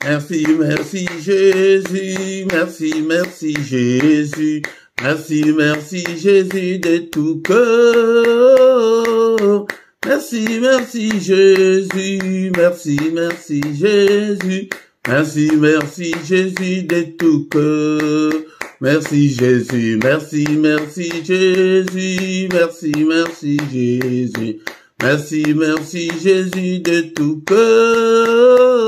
Merci, merci Jésus, merci, merci Jésus, merci, merci Jésus de tout cœur. Merci, merci Jésus, merci, merci Jésus, merci, merci Jésus de tout cœur. Merci Jésus, merci, merci Jésus, merci, merci Jésus, merci, merci Jésus de tout cœur.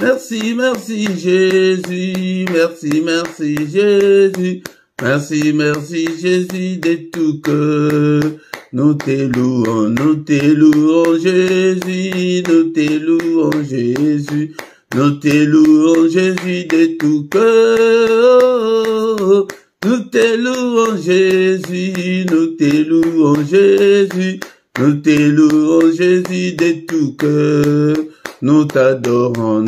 Merci, merci Jésus, merci, merci Jésus, merci, merci Jésus de tout cœur. Nous te louons Jésus, nous te louons Jésus, nous te louons Jésus de tout cœur. Nous te louons Jésus, nous te louons Jésus, nous te louons Jésus de tout cœur. Nous t'adorons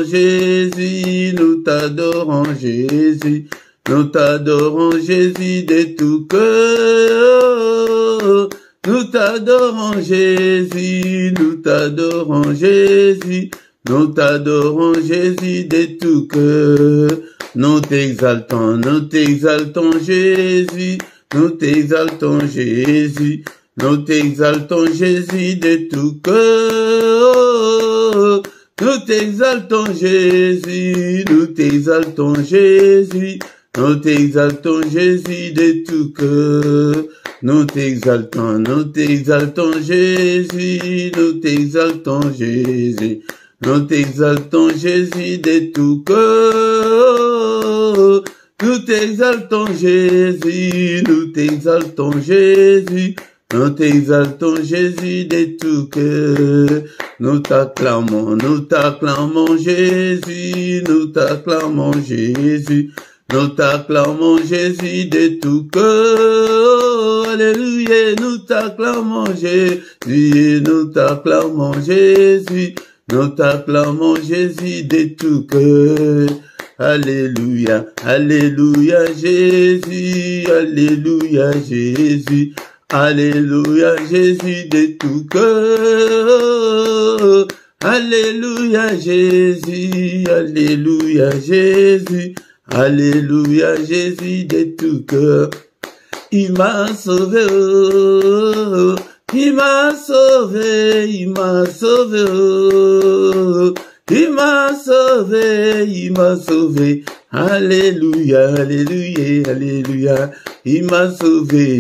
Jésus, nous t'adorons Jésus, nous t'adorons Jésus de tout cœur. Nous t'adorons Jésus, nous t'adorons Jésus, nous t'adorons Jésus de tout cœur. Nous t'exaltons Jésus, nous t'exaltons Jésus, nous t'exaltons Jésus de tout cœur. Nous t'exaltons Jésus, nous t'exaltons Jésus, nous t'exaltons Jésus de tout cœur. Nous t'exaltons Jésus, nous t'exaltons Jésus, nous t'exaltons Jésus de tout cœur. Nous t'exaltons Jésus, nous t'exaltons Jésus, nous t'exaltons Jésus de tout cœur. Nous t'acclamons Jésus, nous t'acclamons Jésus, nous t'acclamons Jésus de tout cœur. Alléluia, nous t'acclamons Jésus, nous t'acclamons Jésus, nous t'acclamons Jésus de tout cœur. Alléluia, alléluia Jésus, alléluia Jésus, alléluia Jésus de tout cœur. Alléluia Jésus, alléluia Jésus, alléluia Jésus de tout cœur. Il m'a sauvé, oh, il m'a sauvé, il m'a sauvé, oh, il m'a sauvé, il m'a sauvé. Alléluia, alléluia, alléluia. Il m'a sauvé,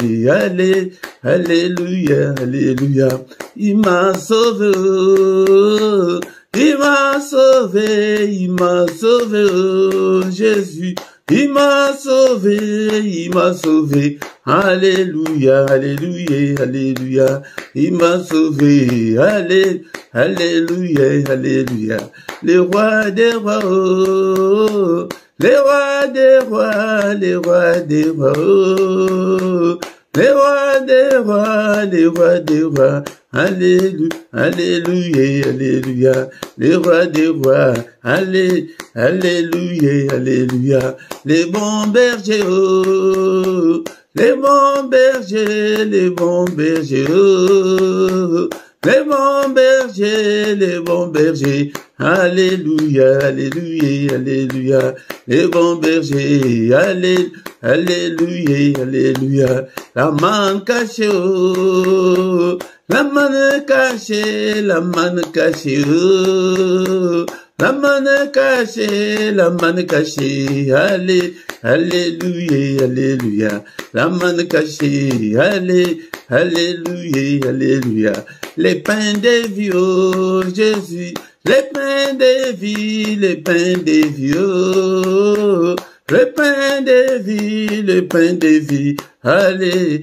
alléluia, alléluia. Il m'a sauvé, oh, il m'a sauvé, il m'a sauvé, oh, Jésus. Il m'a sauvé, il m'a sauvé. Alléluia, alléluia, alléluia. Il m'a sauvé, alléluia, alléluia. Les rois des rois, oh, les rois des rois, les rois des rois, oh, les rois des rois, les rois des rois. Alléluia, alléluia, alléluia. Les rois des rois, alléluia, alléluia. Les bons bergers, oh, les bons bergers, les bons bergers, oh, les bons bergers, les bons bergers. Alléluia, alléluia, alléluia. Les bons bergers, alléluia, alléluia. La manne cachée, oh, la manne cachée, la manne cachée, oh, la manne cachée, la manne cachée. Alléluia, alléluia. La manne cachée, alléluia, alléluia. Les pains des vieux, Jésus. Les pains des vies, les pains des vieux, le pain des vies, le pain des vies. Alléluia,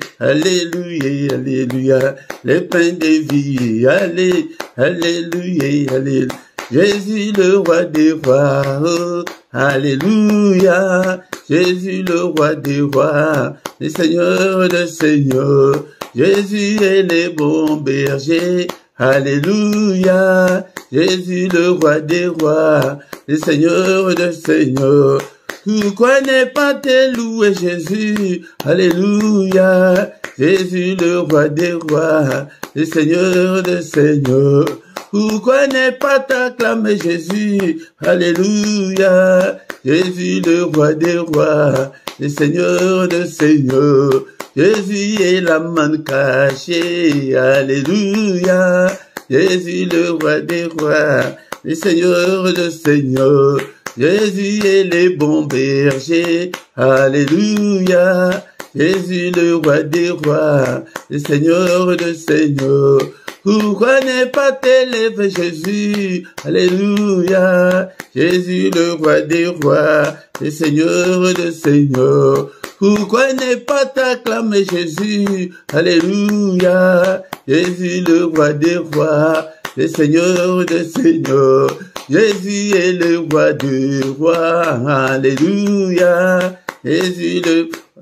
alléluia. Le pain des vies, alléluia, alléluia. Jésus le roi des rois, oh, alléluia. Jésus le roi des rois, le Seigneur des seigneurs. Jésus est le bon berger. Alléluia, Jésus le roi des rois, le Seigneur des seigneurs. Pourquoi ne pas te louer Jésus? Alléluia, Jésus le roi des rois, le Seigneur des seigneurs. Pourquoi ne pas t'acclamer Jésus? Alléluia. Jésus le roi des rois, le Seigneur de seigneurs. Jésus est la manne cachée. Alléluia. Jésus le roi des rois, le Seigneur de seigneurs. Jésus est le bon berger. Alléluia. Jésus le roi des rois, le Seigneur de seigneurs. Pourquoi ne pas t'élever Jésus? Alléluia. Jésus le roi des rois, le Seigneur de seigneurs. Pourquoi ne pas t'acclamer Jésus? Alléluia. Jésus le roi des rois, le Seigneur de seigneurs. Jésus est le roi des rois. Alléluia. Jésus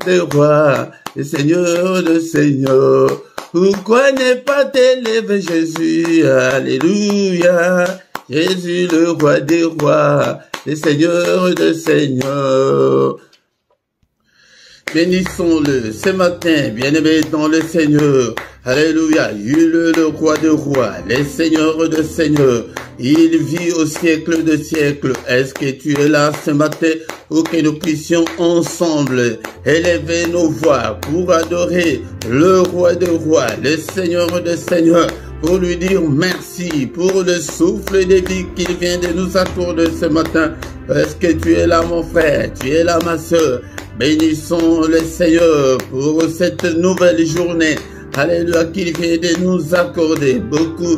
le roi, le Seigneur de seigneurs. Pourquoi ne pas t'élever Jésus? Alléluia. Jésus le roi des rois, le Seigneur de seigneurs. Bénissons-le ce matin, bien-aimé dans le Seigneur. Alléluia, il est le roi de rois, le Seigneur de seigneurs. Il vit au siècle de siècles. Est-ce que tu es là ce matin pour que nous puissions ensemble élever nos voix pour adorer le roi de rois, le Seigneur de seigneurs, pour lui dire merci pour le souffle de vie qu'il vient de nous accorder ce matin. Est-ce que tu es là mon frère, tu es là ma soeur? Bénissons le Seigneur pour cette nouvelle journée. Alléluia, qu'il vient de nous accorder. Beaucoup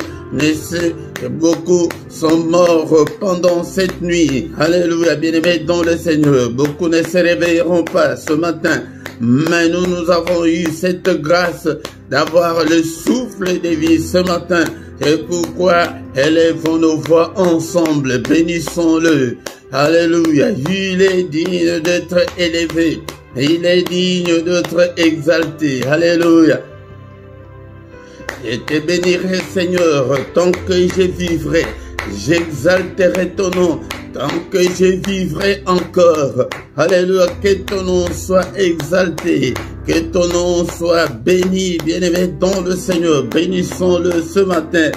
sont morts pendant cette nuit. Alléluia, bien-aimés dans le Seigneur. Beaucoup ne se réveilleront pas ce matin. Mais nous avons eu cette grâce d'avoir le souffle de vie ce matin. C'est pourquoi élevons nos voix ensemble. Bénissons-le. Alléluia, il est digne d'être élevé. Il est digne d'être exalté. Alléluia. Je te bénirai, Seigneur, tant que je vivrai. J'exalterai ton nom, tant que je vivrai encore. Alléluia, que ton nom soit exalté, que ton nom soit béni, bien-aimé dans le Seigneur. Bénissons-le ce matin.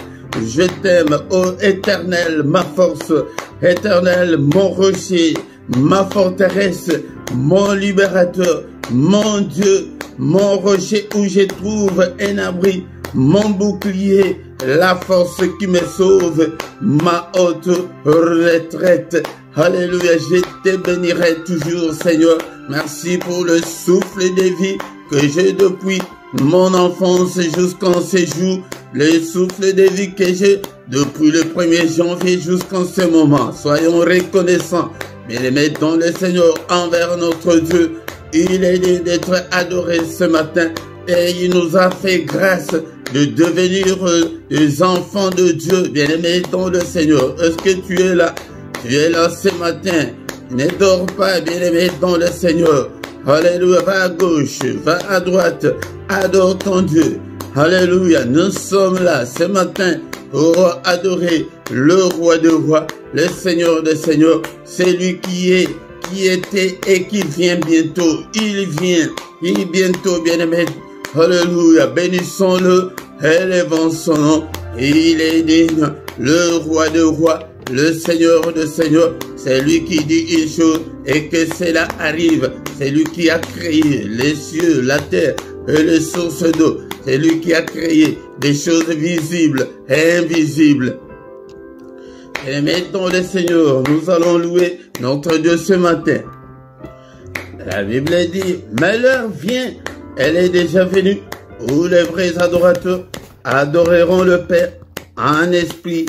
Je t'aime, ô Éternel, ma force. Éternel, mon rocher, ma forteresse, mon libérateur, mon Dieu, mon rocher où je trouve un abri. Mon bouclier, la force qui me sauve, ma haute retraite. Alléluia, je te bénirai toujours, Seigneur. Merci pour le souffle de vie que j'ai depuis mon enfance jusqu'en ce jour. Le souffle de vie que j'ai depuis le 1er janvier jusqu'en ce moment. Soyons reconnaissants, bien-aimés dans le Seigneur, envers notre Dieu. Il est digne d'être adoré ce matin et il nous a fait grâce de devenir des enfants de Dieu, bien-aimés dans le Seigneur. Est-ce que tu es là? Tu es là ce matin. Ne dors pas, bien-aimé dans le Seigneur. Alléluia, va à gauche, va à droite, adore ton Dieu. Alléluia, nous sommes là ce matin pour adorer le roi de rois, le Seigneur de seigneurs, celui qui est, qui était et qui vient bientôt. Il vient, bientôt, bien-aimé. Alléluia, bénissons-le, élevons son nom. Il est digne, le roi de rois, le Seigneur de seigneurs. C'est lui qui dit une chose et que cela arrive. C'est lui qui a créé les cieux, la terre et les sources d'eau. C'est lui qui a créé des choses visibles et invisibles. Et mettons le Seigneur, nous allons louer notre Dieu ce matin. La Bible dit, mais l'heure vient, elle est déjà venue, où les vrais adorateurs adoreront le Père en esprit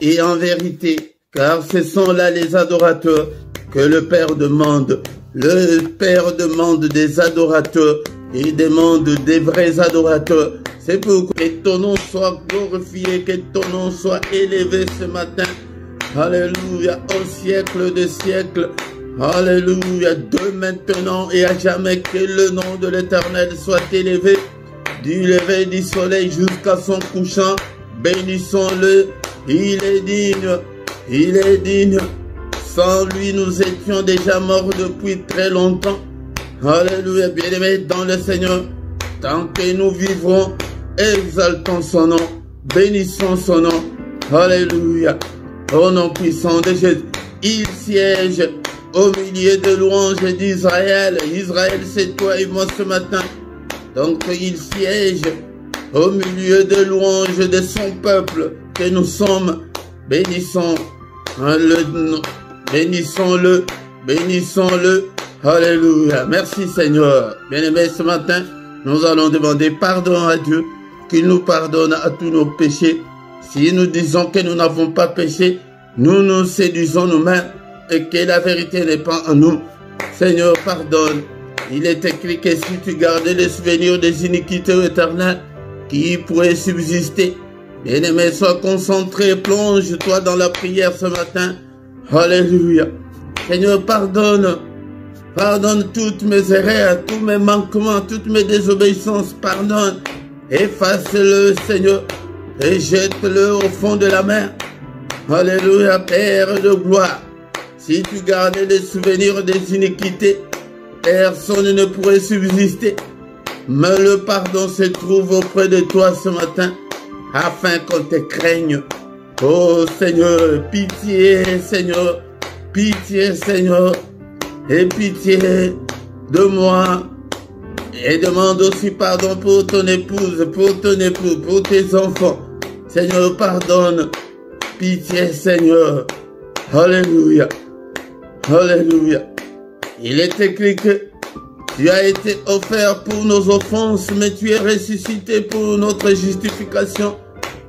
et en vérité, car ce sont là les adorateurs que le Père demande. Le Père demande des adorateurs, il demande des vrais adorateurs. C'est pourquoi que ton nom soit glorifié, que ton nom soit élevé ce matin. Alléluia, au siècle des siècles. Alléluia, de maintenant et à jamais, que le nom de l'Éternel soit élevé. Du lever du soleil jusqu'à son couchant, bénissons-le. Il est digne, il est digne. Sans lui, nous étions déjà morts depuis très longtemps. Alléluia, bien-aimés dans le Seigneur. Tant que nous vivrons, exaltons son nom, bénissons son nom. Alléluia. Au nom puissant de Jésus. Il siège au milieu de louanges d'Israël. Israël, c'est toi et moi ce matin. Donc il siège au milieu de louanges de son peuple que nous sommes. Bénissons-le, bénissons-le, bénissons-le. Alléluia. Merci Seigneur. Bien-aimés, ce matin, nous allons demander pardon à Dieu, qu'il nous pardonne à tous nos péchés. Si nous disons que nous n'avons pas péché, nous nous séduisons nous-mêmes et que la vérité n'est pas en nous. Seigneur, pardonne. Il est écrit que si tu gardais les souvenirs des iniquités éternelles qui pourraient subsister, bien-aimé, sois concentré, plonge-toi dans la prière ce matin. Alléluia. Seigneur, pardonne. Pardonne toutes mes erreurs, tous mes manquements, toutes mes désobéissances. Pardonne. Efface-le, Seigneur, et jette-le au fond de la mer. Alléluia, Père de gloire. Si tu gardais les souvenirs des iniquités, personne ne pourrait subsister. Mais le pardon se trouve auprès de toi ce matin, afin qu'on te craigne. Oh Seigneur, pitié Seigneur, pitié Seigneur, et pitié de moi. Et demande aussi pardon pour ton épouse, pour ton époux, pour tes enfants. Seigneur, pardonne. Pitié, Seigneur. Alléluia. Alléluia. Il est écrit que tu as été offert pour nos offenses, mais tu es ressuscité pour notre justification.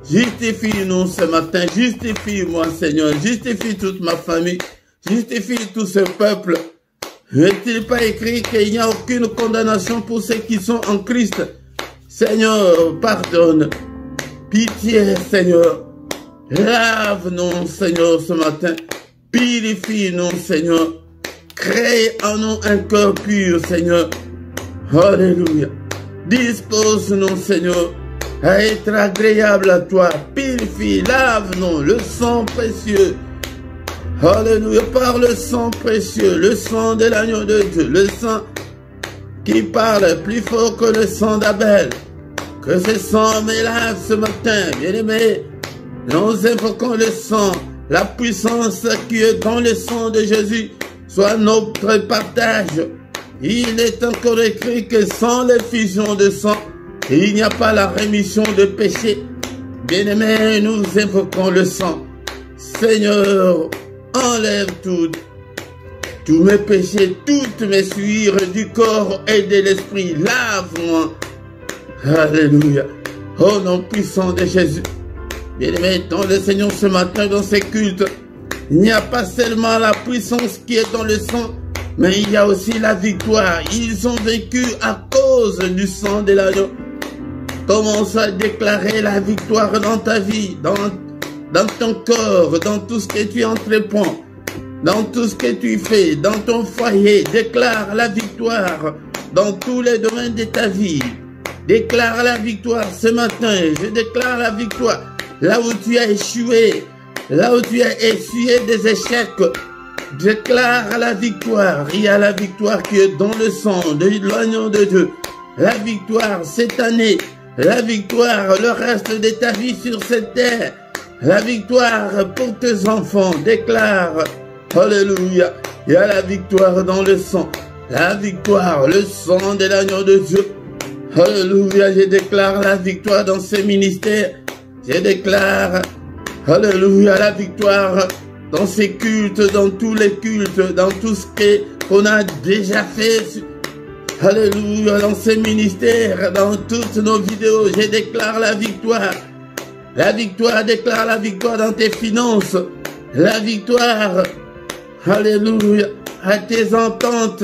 Justifie-nous ce matin. Justifie-moi, Seigneur. Justifie toute ma famille. Justifie tout ce peuple. N'est-il pas écrit qu'il n'y a aucune condamnation pour ceux qui sont en Christ? Seigneur, pardonne. Pitié, Seigneur. Lave-nous, Seigneur, ce matin. Purifie-nous, Seigneur. Crée en nous un cœur pur, Seigneur. Alléluia. Dispose-nous, Seigneur, à être agréable à toi. Purifie, lave-nous, le sang précieux. Alléluia, par le sang précieux, le sang de l'agneau de Dieu, le sang qui parle plus fort que le sang d'Abel. Que ce sang me lave ce matin, bien-aimés. Nous invoquons le sang, la puissance qui est dans le sang de Jésus, soit notre partage. Il est encore écrit que sans l'effusion de sang, il n'y a pas la rémission de péché. Bien-aimés, nous invoquons le sang. Seigneur, enlève tous mes péchés, toutes mes souillures du corps et de l'esprit. Lave-moi. Alléluia. Au nom puissant de Jésus. Bien-aimés, dans le Seigneur ce matin, dans ces cultes, il n'y a pas seulement la puissance qui est dans le sang, mais il y a aussi la victoire. Ils ont vécu à cause du sang de l'agneau. Commence à déclarer la victoire dans ta vie, dans ton corps, dans tout ce que tu entreprends, dans tout ce que tu fais, dans ton foyer. Déclare la victoire dans tous les domaines de ta vie. Déclare la victoire ce matin. Je déclare la victoire là où tu as échoué, là où tu as essuyé des échecs. Déclare la victoire. Il y a la victoire qui est dans le sang de l'agneau de Dieu. La victoire cette année, la victoire le reste de ta vie sur cette terre. La victoire pour tes enfants, déclare, alléluia, il y a la victoire dans le sang, la victoire, le sang de l'agneau de Dieu, alléluia, je déclare la victoire dans ces ministères, je déclare, alléluia, la victoire dans ces cultes, dans tous les cultes, dans tout ce qu'on a déjà fait, alléluia, dans ces ministères, dans toutes nos vidéos, je déclare la victoire. La victoire, déclare la victoire dans tes finances. La victoire, alléluia, à tes ententes.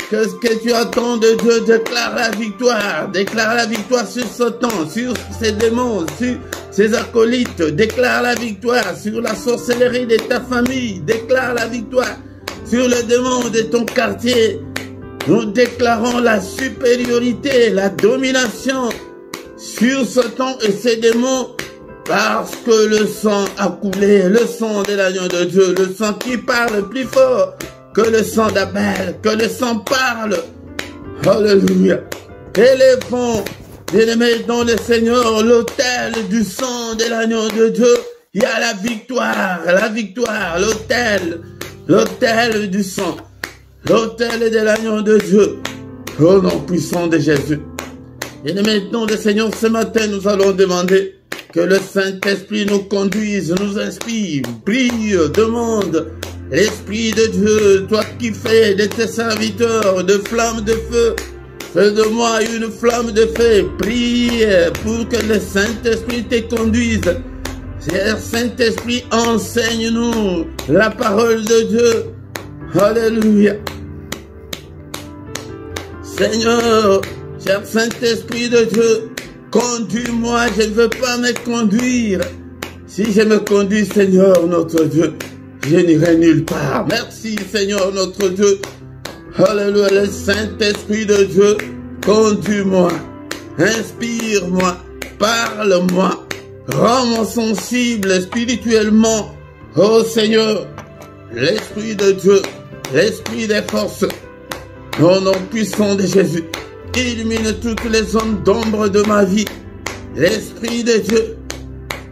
Qu'est-ce que tu attends de Dieu? Déclare la victoire. Déclare la victoire sur Satan, sur ses démons, sur ses acolytes. Déclare la victoire sur la sorcellerie de ta famille. Déclare la victoire sur le démon de ton quartier. Nous déclarons la supériorité, la domination sur Satan et ses démons. Parce que le sang a coulé, le sang de l'agneau de Dieu, le sang qui parle plus fort que le sang d'Abel, que le sang parle. Alléluia. Élevons, bien-aimés dans le Seigneur, l'autel du sang de l'agneau de Dieu. Il y a la victoire, l'autel du sang, l'autel de l'agneau de Dieu, au nom puissant de Jésus. Et maintenant, le Seigneur, ce matin, nous allons demander que le Saint-Esprit nous conduise, nous inspire, prie, demande. L'Esprit de Dieu, toi qui fais de tes serviteurs de flammes de feu, fais de moi une flamme de feu. Prie pour que le Saint-Esprit te conduise. Cher Saint-Esprit, enseigne-nous la parole de Dieu. Alléluia. Seigneur, cher Saint-Esprit de Dieu, conduis-moi, je ne veux pas me conduire. Si je me conduis, Seigneur, notre Dieu, je n'irai nulle part. Merci, Seigneur, notre Dieu. Alléluia, le Saint-Esprit de Dieu, conduis-moi, inspire-moi, parle-moi, rends-moi sensible spirituellement. Oh Seigneur, l'Esprit de Dieu, l'Esprit des forces, au nom puissant de Jésus, illumine toutes les zones d'ombre de ma vie. L'Esprit de Dieu,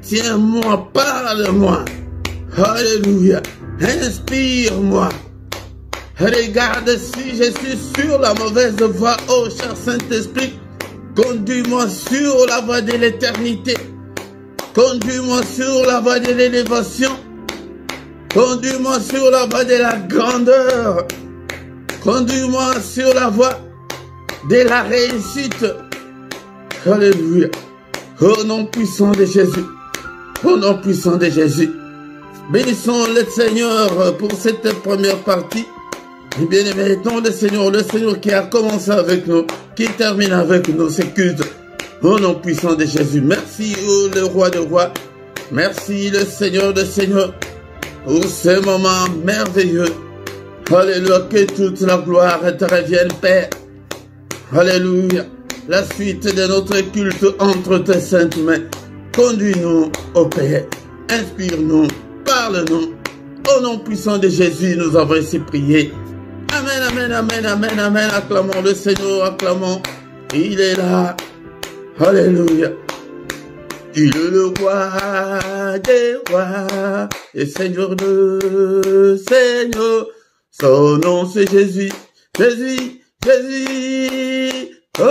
tiens-moi, parle-moi. Alléluia, inspire-moi. Regarde si je suis sur la mauvaise voie, oh cher Saint-Esprit, conduis-moi sur la voie de l'éternité, conduis-moi sur la voie de l'élévation, conduis-moi sur la voie de la grandeur, conduis-moi sur la voie de la réussite. Alléluia, au nom puissant de Jésus, au nom puissant de Jésus. Bénissons le Seigneur pour cette première partie. Et bien aimé, le Seigneur qui a commencé avec nous, qui termine avec nous, c'est culte. Au nom puissant de Jésus. Merci, oh, le roi de rois. Merci, le Seigneur de seigneurs, pour ce moment merveilleux. Alléluia, que toute la gloire te revienne, Père. Alléluia. La suite de notre culte entre tes saintes mains. Conduis-nous, ô Père. Inspire-nous. Parle-nous. Au nom puissant de Jésus, nous avons ainsi prié. Amen, amen, amen, amen, amen. Acclamons le Seigneur, acclamons. Il est là. Alléluia. Il est le roi des rois et Seigneur de Seigneur. Son nom c'est Jésus, Jésus, Jésus. Oh,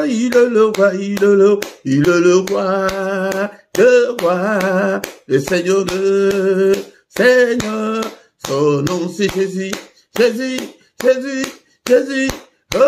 il est le roi, il est le roi de roi, le Seigneur de Seigneur. Son nom c'est Jésus, Jésus, Jésus, Jésus. Oh,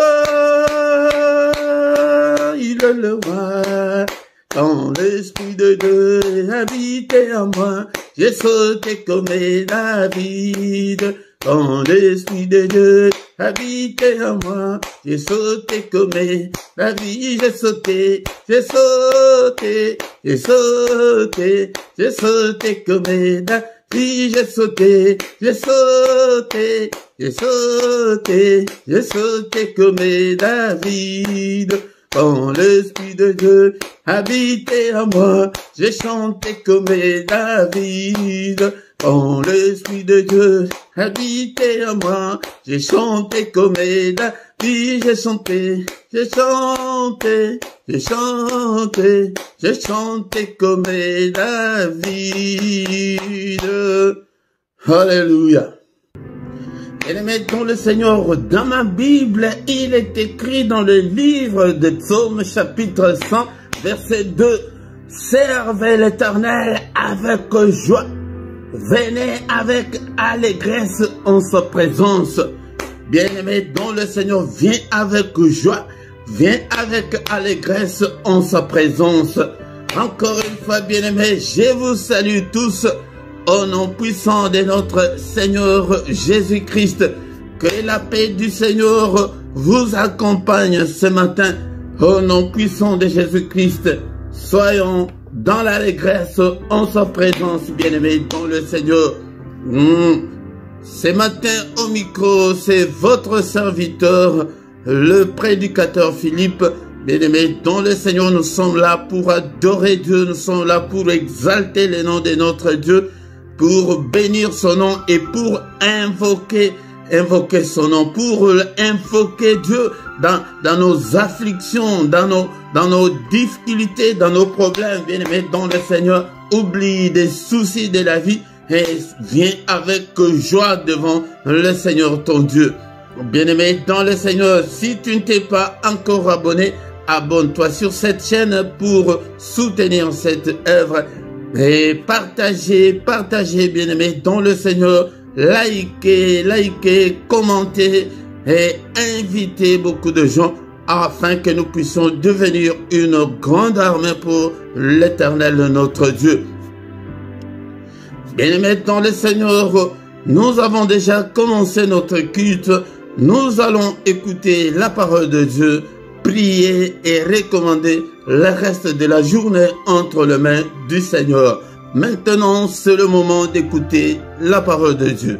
il est le roi. Quand l'Esprit de Dieu habitait en moi, j'ai sauté comme David. Quand l'Esprit de Dieu habitait en moi, j'ai sauté comme David. J'ai sauté, j'ai sauté, j'ai sauté, j'ai sauté comme David. J'ai sauté, j'ai sauté, j'ai sauté, j'ai sauté comme David. Quand l'Esprit de Dieu habitait en moi, j'ai chanté comme David. Quand l'Esprit de Dieu habitait en moi, j'ai chanté comme David. J'ai chanté, j'ai chanté, j'ai chanté, j'ai chanté comme David. Alléluia. Et mettons le Seigneur dans ma Bible, il est écrit dans le livre de Psaume chapitre 100, verset 2. Servez l'Éternel avec joie. Venez avec allégresse en sa présence. Bien-aimé, dont le Seigneur vient avec joie, vient avec allégresse en sa présence. Encore une fois, bien-aimé, je vous salue tous au nom puissant de notre Seigneur Jésus-Christ. Que la paix du Seigneur vous accompagne ce matin. Au nom puissant de Jésus-Christ, soyons dans l'allégresse en sa présence, bien-aimé, dans le Seigneur. Ce matin au micro, c'est votre serviteur, le prédicateur Philippe. Bien-aimé, dans le Seigneur, nous sommes là pour adorer Dieu, nous sommes là pour exalter le nom de notre Dieu, pour bénir son nom et pour invoquer invoquer son nom, pour invoquer Dieu dans nos afflictions, dans nos difficultés, dans nos problèmes. Bien-aimé dans le Seigneur, oublie des soucis de la vie et viens avec joie devant le Seigneur ton Dieu. Bien-aimé dans le Seigneur, si tu ne t'es pas encore abonné, abonne-toi sur cette chaîne pour soutenir cette œuvre et partagez, bien-aimé dans le Seigneur, likez, commentez et invitez beaucoup de gens afin que nous puissions devenir une grande armée pour l'Éternel notre Dieu. Bien-aimé dans le Seigneur, nous avons déjà commencé notre culte. Nous allons écouter la parole de Dieu, prier et recommander le reste de la journée entre les mains du Seigneur. Maintenant, c'est le moment d'écouter la parole de Dieu.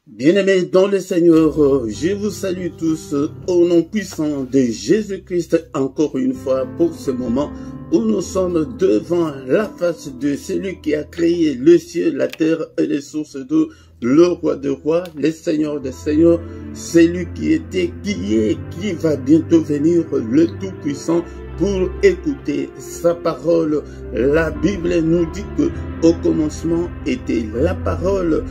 Bien-aimés dans le Seigneur, je vous salue tous au nom puissant de Jésus-Christ encore une fois pour ce moment où nous sommes devant la face de celui qui a créé le ciel, la terre et les sources d'eau, le roi des rois, le Seigneur des seigneurs, celui qui était, qui est, qui va bientôt venir, le Tout-Puissant, pour écouter sa parole. La Bible nous dit que au commencement était la parole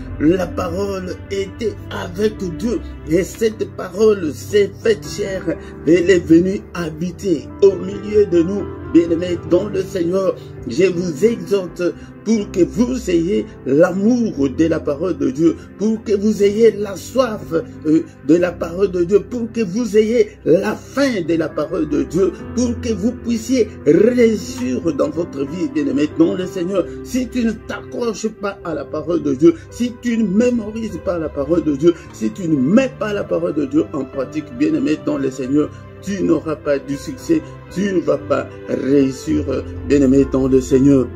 était avec Dieu et cette parole s'est faite chair, elle est venue habiter au milieu de nous. Bien-aimés dans le Seigneur, je vous exhorte pour que vous ayez l'amour de la parole de Dieu, pour que vous ayez la soif de la parole de Dieu, pour que vous ayez la faim de la parole de Dieu, pour que vous puissiez réussir dans votre vie, bien-aimés dans le Seigneur. Si tu ne t'accroches pas à la parole de Dieu, si tu ne mémorises pas la parole de Dieu, si tu ne mets pas la parole de Dieu en pratique, bien-aimés dans le Seigneur, tu n'auras pas du succès, tu ne vas pas réussir, bien-aimé dans le Seigneur.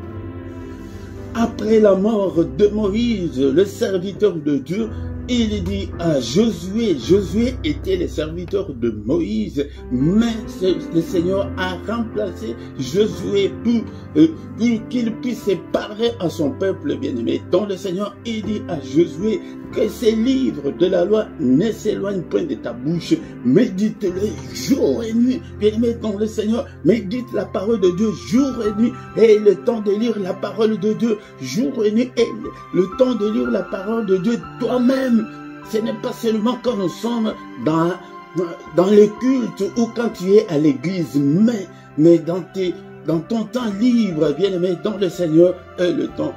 Après la mort de Moïse, le serviteur de Dieu, il dit à Josué, Josué était le serviteur de Moïse, mais le Seigneur a remplacé Josué pour qu'il puisse parler à son peuple bien-aimé. Donc le Seigneur, il dit à Josué que ces livres de la loi ne s'éloignent point de ta bouche, médite-les jour et nuit, bien-aimé dans le Seigneur, médite la parole de Dieu jour et nuit, et le temps de lire la parole de Dieu jour et nuit, et le temps de lire la parole de Dieu toi-même. Ce n'est pas seulement quand nous sommes dans le culte ou quand tu es à l'église, mais dans ton temps libre, bien-aimé dans le Seigneur, le temps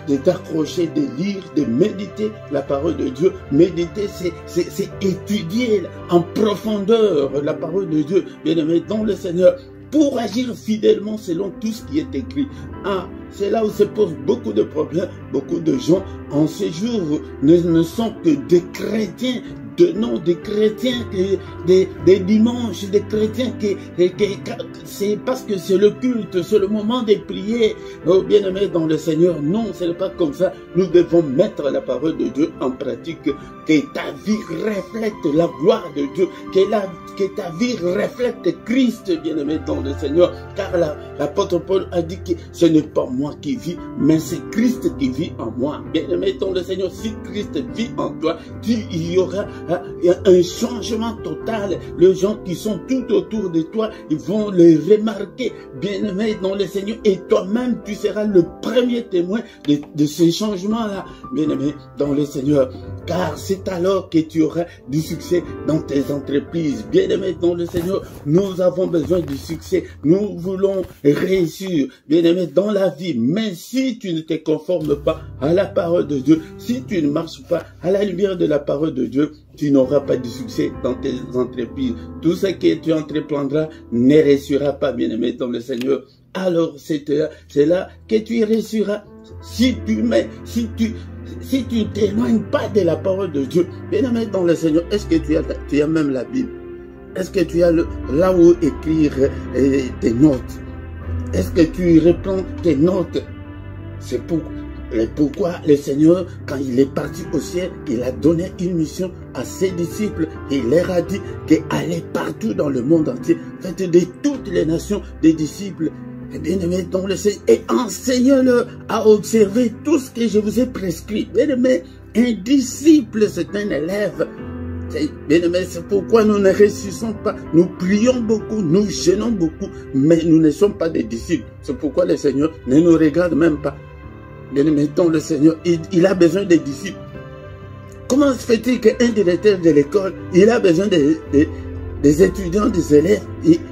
de t'accrocher, de lire, de méditer la parole de Dieu. Méditer, c'est étudier en profondeur la parole de Dieu, bien-aimé dans le Seigneur, pour agir fidèlement selon tout ce qui est écrit. C'est là où se posent beaucoup de problèmes. Beaucoup de gens en ce jour ne sont que des chrétiens, de nom des chrétiens, des dimanches, des chrétiens c'est parce que c'est le culte, c'est le moment de prier. Oh bien-aimé dans le Seigneur, non, ce n'est pas comme ça. Nous devons mettre la parole de Dieu en pratique, que ta vie reflète la gloire de Dieu, que ta vie reflète Christ, bien-aimé dans le Seigneur, car l'apôtre Paul a dit que ce n'est pas moi qui vis, mais c'est Christ qui vit en moi. Bien-aimé dans le Seigneur, si Christ vit en toi, il y aura un changement total. Les gens qui sont tout autour de toi, ils vont le remarquer, bien-aimé dans le Seigneur, et toi-même, tu seras le premier témoin de ces changements-là, bien-aimé dans le Seigneur, car c'est alors que tu auras du succès dans tes entreprises. Bien-aimé dans le Seigneur, nous avons besoin du succès, nous voulons réussir, bien-aimé dans la vie, mais si tu ne te conformes pas à la parole de Dieu, si tu ne marches pas à la lumière de la parole de Dieu, tu n'auras pas de succès dans tes entreprises. Tout ce que tu entreprendras ne réussira pas, bien-aimé dans le Seigneur. Alors c'est là que tu réussiras. Si tu ne t'éloignes pas de la parole de Dieu, bien-aimé dans le Seigneur, est-ce que tu as même la Bible? Est-ce que tu as là où écrire tes notes? Est-ce que tu reprends tes notes? C'est pourquoi le Seigneur, quand il est parti au ciel, il a donné une mission à ses disciples. Il leur a dit qu'aller partout dans le monde entier, faites de toutes les nations des disciples. Et bien-aimés dans le Seigneur, et enseignez-leur à observer tout ce que je vous ai prescrit. Bien-aimés, Un disciple, c'est un élève. Bien-aimé, c'est pourquoi nous ne réussissons pas. Nous prions beaucoup, nous gênons beaucoup, mais nous ne sommes pas des disciples. C'est pourquoi le Seigneur ne nous regarde même pas. Bien-aimé, donc le Seigneur, il a besoin des disciples. Comment se fait-il qu'un directeur de l'école, il a besoin des étudiants, des élèves?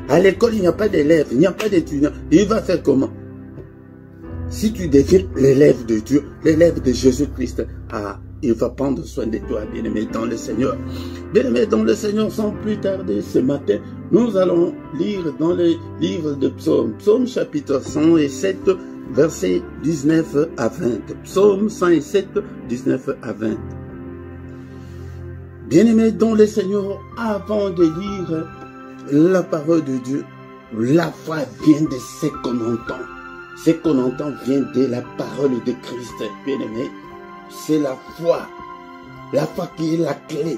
À l'école, il n'y a pas d'élèves, il n'y a pas d'étudiants. Il va faire comment? Si tu deviens l'élève de Dieu, l'élève de Jésus-Christ, il va prendre soin de toi, bien-aimé dans le Seigneur. Bien-aimé dans le Seigneur, sans plus tarder, ce matin, nous allons lire dans le livre de Psaume, Psaume chapitre 107, versets 19 à 20. Psaume 107, 19 à 20. Bien-aimé dans le Seigneur, avant de lire la parole de Dieu, la foi vient de ce qu'on entend. Ce qu'on entend vient de la parole de Christ, bien-aimé. C'est la foi qui est la clé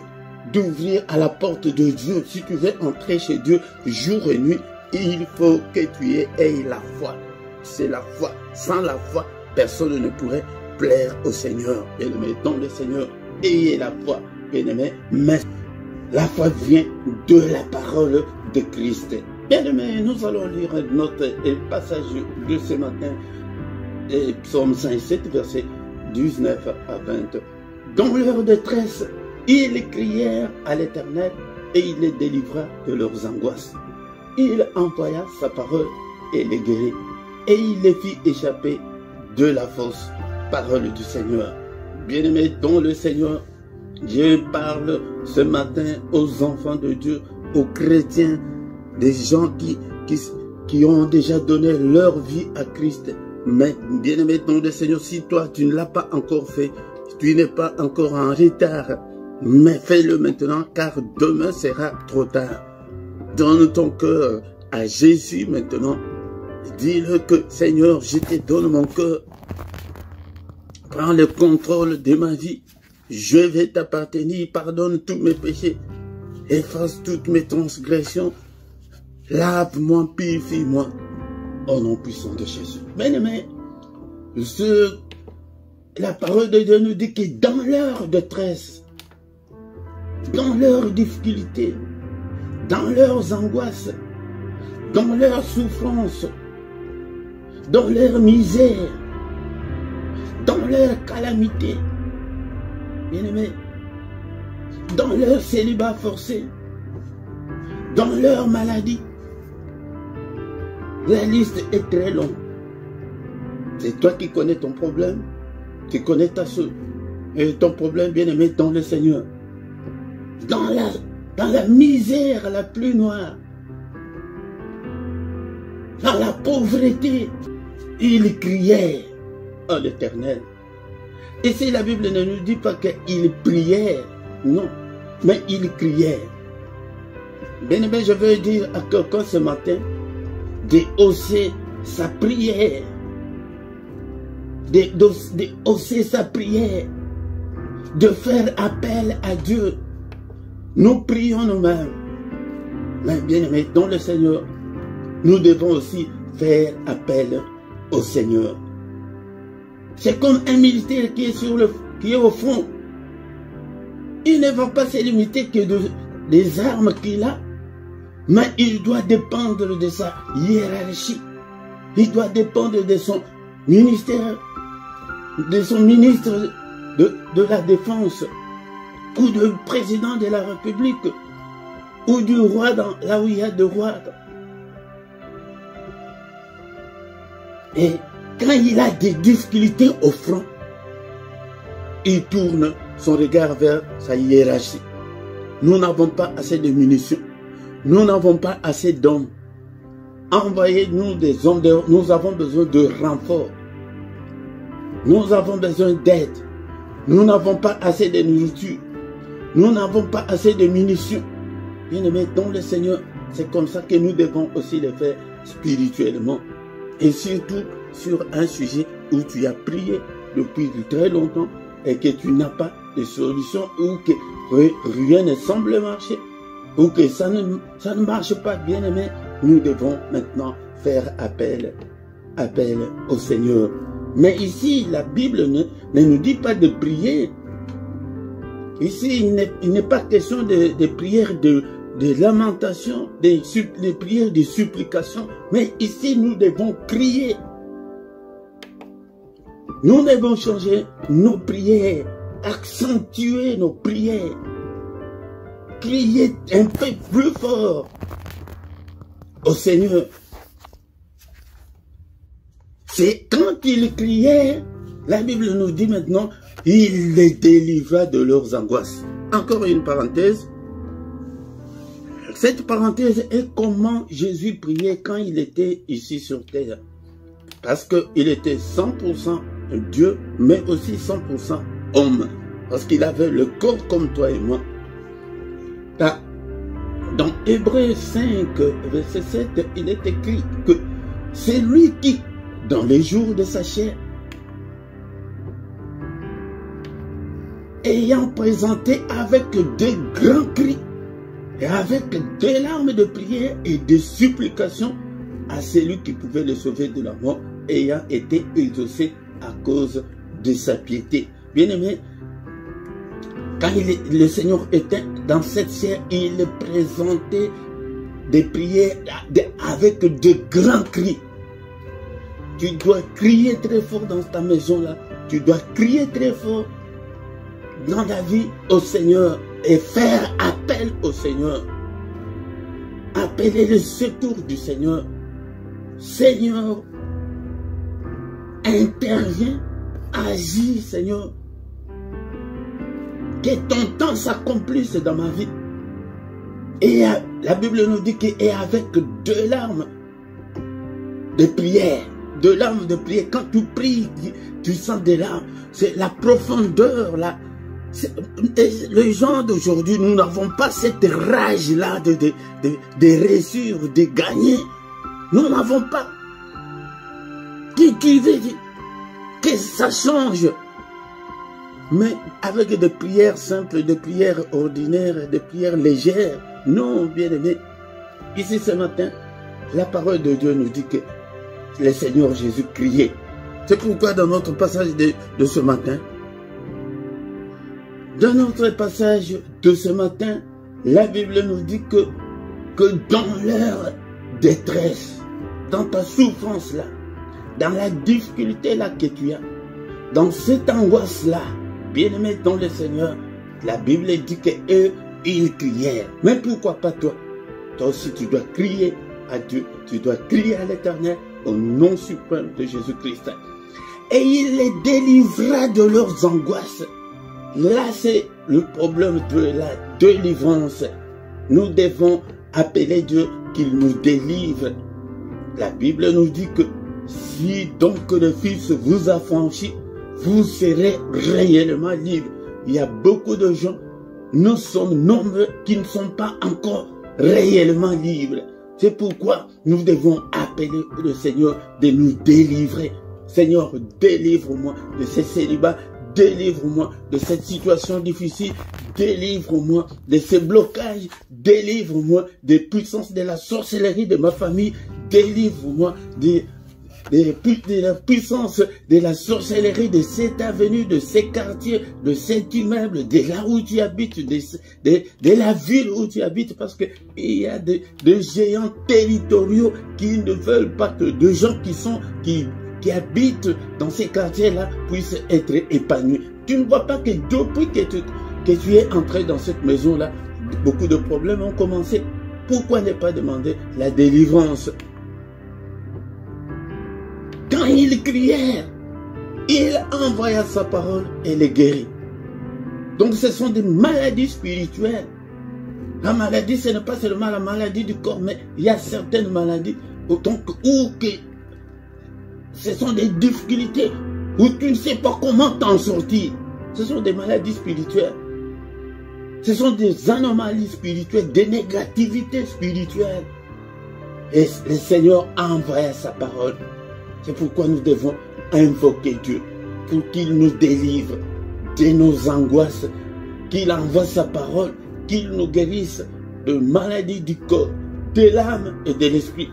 d'ouvrir à la porte de Dieu. Si tu veux entrer chez Dieu jour et nuit, il faut que tu aies la foi. C'est la foi. Sans la foi, personne ne pourrait plaire au Seigneur. Bien-aimé, dans le Seigneur, ayez la foi, bien-aimé. Mais la foi vient de la parole de Christ. Bien-aimé, nous allons lire notre passage de ce matin, Psaume 107, verset 19 à 20. Dans leur détresse, ils crièrent à l'Éternel et il les délivra de leurs angoisses. Il envoya sa parole et les guérit, et il les fit échapper de la fausse parole du Seigneur. Bien-aimés dans le Seigneur, Dieu parle ce matin aux enfants de Dieu, aux chrétiens, des gens qui ont déjà donné leur vie à Christ. Mais bien-aimé dans le Seigneur, si toi tu ne l'as pas encore fait, tu n'es pas encore en retard, mais fais-le maintenant car demain sera trop tard. Donne ton cœur à Jésus maintenant. Dis-le que Seigneur, je te donne mon cœur. Prends le contrôle de ma vie. Je vais t'appartenir. Pardonne tous mes péchés. Efface toutes mes transgressions. Lave-moi, purifie-moi. Au nom puissant de Jésus. Bien-aimé, la parole de Dieu nous dit que dans leur détresse, dans leurs difficultés, dans leurs angoisses, dans leurs souffrances, dans leur misère, dans leur calamité, bien-aimé, dans leur célibat forcé, dans leur maladie, la liste est très longue. C'est toi qui connais ton problème, qui connais ton problème, bien-aimé, dans le Seigneur. Dans la misère la plus noire, dans la pauvreté, ils criaient à l'Éternel. Et si la Bible ne nous dit pas qu'ils prièrent, non, mais ils crièrent. Bien-aimé, je veux dire à quelqu'un ce matin, de hausser sa prière, de hausser sa prière, de faire appel à Dieu. Nous prions nous-mêmes, mais bien aimé dans le Seigneur, nous devons aussi faire appel au Seigneur. C'est comme un militaire qui est au front. Il ne va pas se limiter que des armes qu'il a, mais il doit dépendre de sa hiérarchie. Il doit dépendre de son ministère, de son ministre de la Défense, ou du président de la République, ou du roi là où il y a des rois. Et quand il a des difficultés au front, il tourne son regard vers sa hiérarchie. Nous n'avons pas assez de munitions. Nous n'avons pas assez d'hommes. Envoyez-nous des hommes. Nous avons besoin de renforts. Nous avons besoin d'aide. Nous n'avons pas assez de nourriture. Nous n'avons pas assez de munitions. Bien-aimés, dans le Seigneur, c'est comme ça que nous devons aussi le faire spirituellement. Et surtout sur un sujet où tu as prié depuis très longtemps et que tu n'as pas de solution ou que rien ne semble marcher ou que ça ne marche pas, bien-aimé, nous devons maintenant faire appel au Seigneur. Mais ici, la Bible ne nous dit pas de prier Ici, il n'est pas question de prières de lamentation, des prières de supplication, mais ici, nous devons crier. Nous devons changer nos prières, accentuer nos prières, crier un peu plus fort au Seigneur. C'est quand il criait, la Bible nous dit maintenant, il les délivra de leurs angoisses. Encore une parenthèse. Cette parenthèse est comment Jésus priait quand il était ici sur terre. Parce qu'il était 100% Dieu, mais aussi 100% homme. Parce qu'il avait le corps comme toi et moi. Dans Hébreux 5, verset 7, il est écrit que c'est lui qui, dans les jours de sa chair, ayant présenté avec de grands cris et avec des larmes de prière et de supplication à celui qui pouvait le sauver de la mort, ayant été exaucé à cause de sa piété. Bien-aimé, quand le Seigneur était dans cette chair, il présentait des prières avec de grands cris. Tu dois crier très fort dans ta maison là. Tu dois crier très fort dans ta vie au Seigneur et faire appel au Seigneur. Appeler le secours du Seigneur. Seigneur, interviens, agis, Seigneur. Que ton temps s'accomplisse dans ma vie. Et la Bible nous dit qu'avec deux larmes de prière, quand tu pries, tu sens des larmes. C'est la profondeur là. Les gens d'aujourd'hui, nous n'avons pas cette rage-là de réussir, de gagner. Nous n'avons pas. Qui veut dire que ça change? Mais avec des prières simples, des prières ordinaires, des prières légères. Non, bien-aimé. Ici ce matin, la parole de Dieu nous dit que le Seigneur Jésus criait. C'est pourquoi dans notre passage de ce matin, dans notre passage de ce matin, la Bible nous dit que dans leur détresse, dans ta souffrance là, dans la difficulté là que tu as, dans cette angoisse là, bien-aimé dans le Seigneur, la Bible dit qu'eux, ils crièrent. Mais pourquoi pas toi? Toi aussi tu dois crier à Dieu, tu dois crier à l'Éternel au nom suprême de Jésus-Christ. Et il les délivra de leurs angoisses. Là, c'est le problème de la délivrance. Nous devons appeler Dieu qu'il nous délivre. La Bible nous dit que si donc le Fils vous affranchit, vous serez réellement libre. Il y a beaucoup de gens, nous sommes nombreux qui ne sont pas encore réellement libres. C'est pourquoi nous devons appeler le Seigneur de nous délivrer. Seigneur, délivre-moi de ce célibat. Délivre-moi de cette situation difficile, délivre-moi de ces blocages, délivre-moi des puissances de la sorcellerie de ma famille, délivre-moi de la puissance de la sorcellerie de cette avenue, de ces quartiers, de cet immeuble, de là où tu habites, de la ville où tu habites, parce qu'il y a des géants territoriaux qui ne veulent pas que de gens qui habitent dans ces quartiers-là puissent être épanouis. Tu ne vois pas que depuis que tu es entré dans cette maison-là, beaucoup de problèmes ont commencé. Pourquoi ne pas demander la délivrance? Quand ils crièrent, il envoya sa parole et les guérit. Donc ce sont des maladies spirituelles. La maladie, ce n'est pas seulement la maladie du corps, mais il y a certaines maladies ce sont des difficultés où tu ne sais pas comment t'en sortir. Ce sont des maladies spirituelles. Ce sont des anomalies spirituelles, des négativités spirituelles. Et le Seigneur a envoyé sa parole. C'est pourquoi nous devons invoquer Dieu pour qu'il nous délivre de nos angoisses, qu'il envoie sa parole, qu'il nous guérisse de maladies du corps, de l'âme et de l'esprit.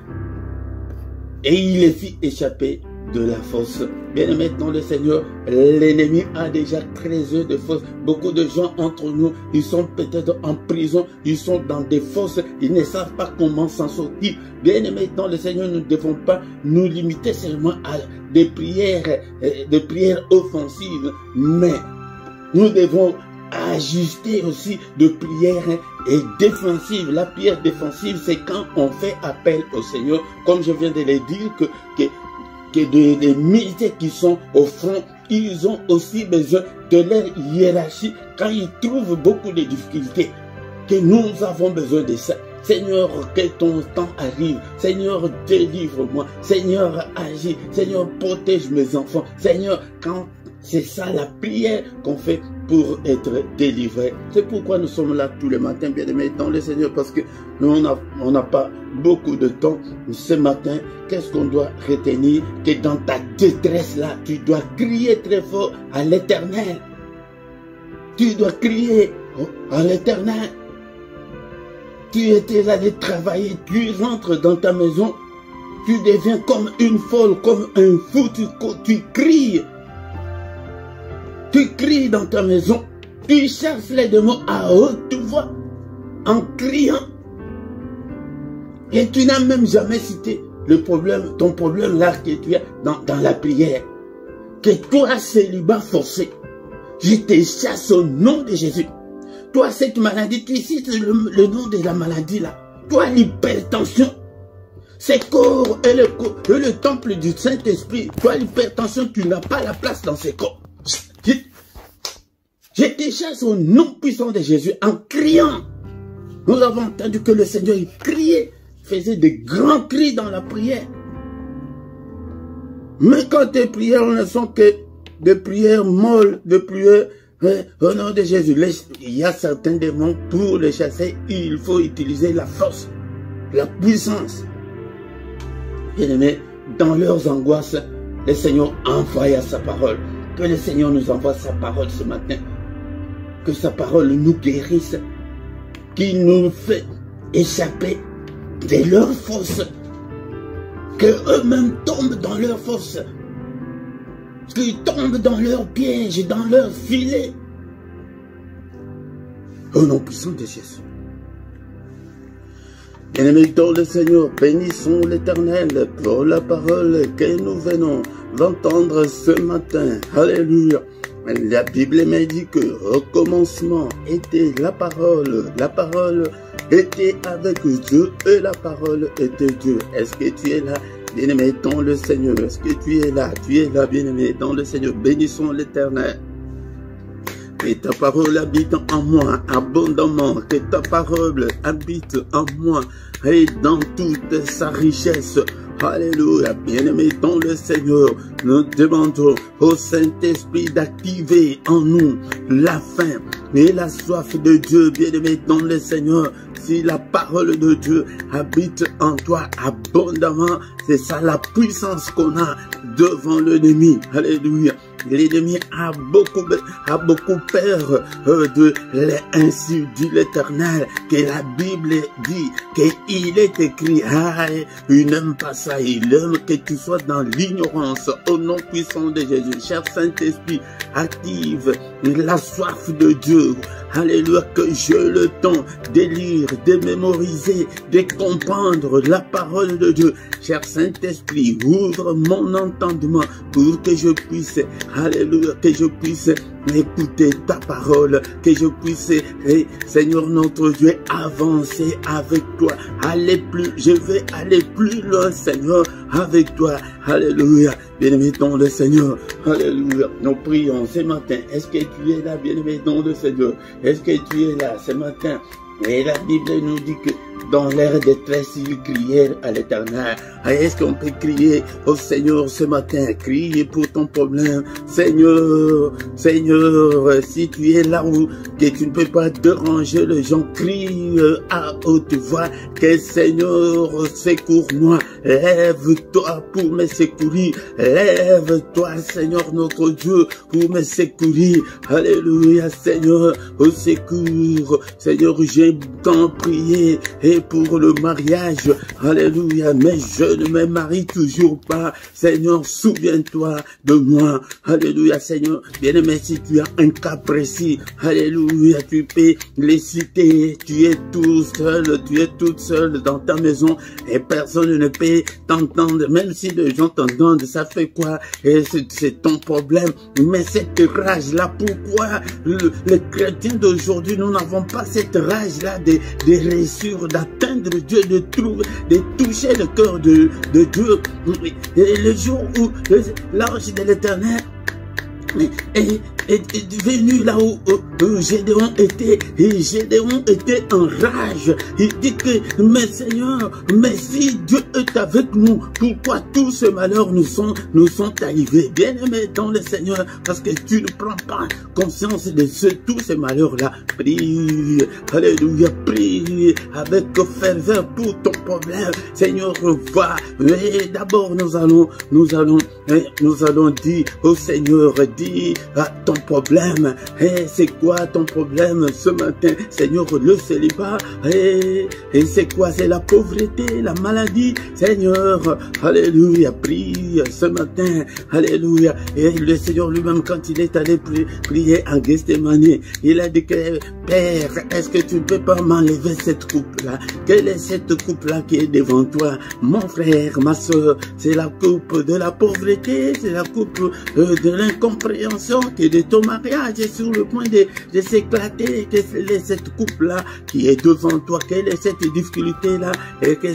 Et il les fit échapper de la force. Bien-aimés dans le Seigneur, l'ennemi a déjà créé de force. Beaucoup de gens entre nous, ils sont peut-être en prison, ils sont dans des fosses, ils ne savent pas comment s'en sortir. Bien-aimés dans le Seigneur, nous ne devons pas nous limiter seulement à des prières offensives, mais nous devons ajuster aussi de prières et défensives. La prière défensive, c'est quand on fait appel au Seigneur, comme je viens de le dire, que des militaires qui sont au front, ils ont aussi besoin de leur hiérarchie quand ils trouvent beaucoup de difficultés, que nous avons besoin de ça. Seigneur, que ton temps arrive. Seigneur, délivre-moi. Seigneur, agis. Seigneur, protège mes enfants. Seigneur, quand c'est ça la prière qu'on fait pour être délivré. C'est pourquoi nous sommes là tous les matins, bien-aimés dans le Seigneur, parce que nous, on n'a pas beaucoup de temps. Ce matin, qu'est-ce qu'on doit retenir? Que dans ta détresse là, tu dois crier très fort à l'Éternel. Tu dois crier à l'Éternel. Tu étais allé travailler, tu rentres dans ta maison, tu deviens comme une folle, comme un fou, tu cries. Tu cries dans ta maison, tu cherches les démons à haute voix, en criant. Et tu n'as même jamais cité le problème, ton problème là que tu as dans la prière. Que toi, célibat forcé, je te chasse au nom de Jésus. Toi, cette maladie, tu cites le nom de la maladie là. Toi, l'hypertension. C'est corps et le temple du Saint-Esprit. Toi, l'hypertension, tu n'as pas la place dans ces corps. Je te chasse au nom puissant de Jésus en criant. Nous avons entendu que le Seigneur, il criait, faisait de grands cris dans la prière. Mais quand tes prières ne sont que des prières molles, des prières au nom de Jésus, il y a certains démons, pour les chasser, il faut utiliser la force, la puissance. Bien-aimés, dans leurs angoisses, le Seigneur envoya sa parole. Que le Seigneur nous envoie sa parole ce matin. Que sa parole nous guérisse. Qu'il nous fait échapper de leurs forces. Que eux-mêmes tombent dans leurs forces. Qu'ils tombent dans leurs pièges, dans leurs filets. Au nom puissant de Jésus. Bien-aimés dans le Seigneur, bénissons l'Éternel pour la parole que nous venons d'entendre ce matin. Alléluia. La Bible m'a dit que au commencement était la parole était avec Dieu et la parole était Dieu. Est-ce que tu es là, bien-aimé dans le Seigneur? Est-ce que tu es là, bien-aimé dans le Seigneur? Bénissons l'Éternel. Que ta parole habite en moi abondamment, que ta parole habite en moi et dans toute sa richesse. Alléluia, bien-aimé dans le Seigneur, nous demandons au Saint-Esprit d'activer en nous la faim et la soif de Dieu, bien-aimé dans le Seigneur. Si la parole de Dieu habite en toi abondamment, c'est ça la puissance qu'on a devant l'ennemi. Alléluia. L'ennemi a beaucoup peur de ainsi dit l'Éternel, que la Bible dit qu'il est écrit, il n'aime pas ça, il aime que tu sois dans l'ignorance. Au nom puissant de Jésus, cher Saint-Esprit, active la soif de Dieu. Alléluia, que j'ai le temps de lire, de mémoriser, de comprendre la parole de Dieu. Cher Saint-Esprit, ouvre mon entendement pour que je puisse, alléluia, que je puisse écouter ta parole, que je puisse, Seigneur notre Dieu, avancer avec toi, je vais aller plus loin, Seigneur, avec toi. Alléluia, bien-aimé dans le Seigneur. Alléluia, nous prions ce matin. Est-ce que tu es là, bien-aimé dans le Seigneur? Est-ce que tu es là ce matin? Et la Bible nous dit que dans leur détresse, ils crièrent à l'Éternel. Est-ce qu'on peut crier au Seigneur ce matin? Crier pour ton problème. Seigneur, Seigneur, si tu es là où que tu ne peux pas déranger les gens, crie à haute voix que Seigneur, secours-moi. Lève-toi pour me secourir. Lève-toi, Seigneur notre Dieu, pour me secourir. Alléluia, Seigneur, au secours. Seigneur, j'ai tant prié et pour le mariage. Alléluia, mais je ne me marie toujours pas. Seigneur, souviens-toi de moi. Alléluia, Seigneur. Bien-aimé, si tu as un cas précis, alléluia, tu peux les citer. Tu es tout seul, tu es toute seule dans ta maison et personne ne peut t'entendre. Même si les gens t'entendent, ça fait quoi? Et c'est ton problème. Mais cette rage-là, pourquoi les chrétiens d'aujourd'hui, nous n'avons pas cette rage-là de réussir, d'atteindre Dieu, de toucher le cœur de Dieu. Et le jour où l'ange de l'Éternel est venu là où Gédéon était, et Gédéon était en rage. Il dit que, mais Seigneur, mais si Dieu est avec nous, pourquoi tous ces malheurs nous sont arrivés? Bien-aimé dans le Seigneur, parce que tu ne prends pas conscience de tous ces malheurs-là. Prie, alléluia, prie avec ferveur pour ton problème. Seigneur, va. Mais d'abord, nous allons dire au Seigneur, dis à ton problème. Et c'est quoi ton problème ce matin? Seigneur, le célibat. Et c'est quoi? C'est la pauvreté, la maladie. Seigneur, alléluia, prie ce matin. Alléluia. Et le Seigneur lui-même, quand il est allé prier à Gethsémani, il a dit que, Père, est-ce que tu ne peux pas m'enlever cette coupe-là? Quelle est cette coupe-là qui est devant toi? Mon frère, ma soeur, c'est la coupe de la pauvreté, c'est la coupe de l'incompréhension qui est de ton mariage est sur le point de s'éclater. Quelle est cette coupe-là qui est devant toi? Quelle est cette difficulté-là? Et que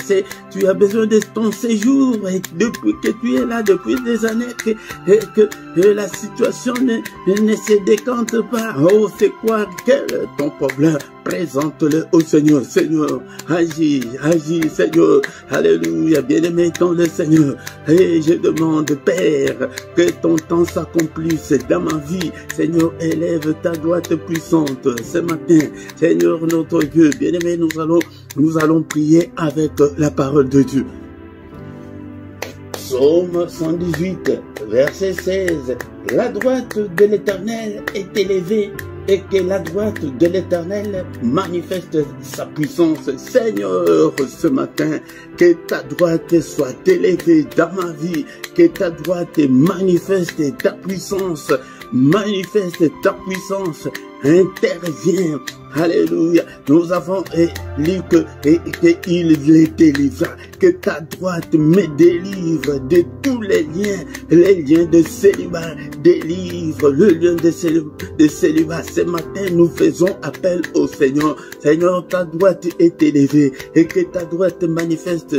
tu as besoin de ton séjour, et depuis que tu es là, depuis des années, que la situation ne se décante pas. Oh, c'est quoi? Quel est ton problème? Présente-le au Seigneur. Seigneur, agis, Seigneur. Alléluia, bien-aimé dans le Seigneur. Et je demande, Père, que ton temps s'accomplisse dans ma vie. Seigneur, élève ta droite puissante ce matin. Seigneur, notre Dieu, bien-aimé, nous allons prier avec la parole de Dieu. Psaume 118, verset 16. La droite de l'Éternel est élevée, et que la droite de l'Éternel manifeste sa puissance. Seigneur, ce matin, que ta droite soit élevée dans ma vie, que ta droite manifeste ta puissance, intervient. Alléluia. Nous avons lu qu'il les délivra. Que ta droite me délivre de tous les liens de célibat. Délivre le lien de célibat. Ce matin, nous faisons appel au Seigneur. Seigneur, ta droite est élevée et que ta droite manifeste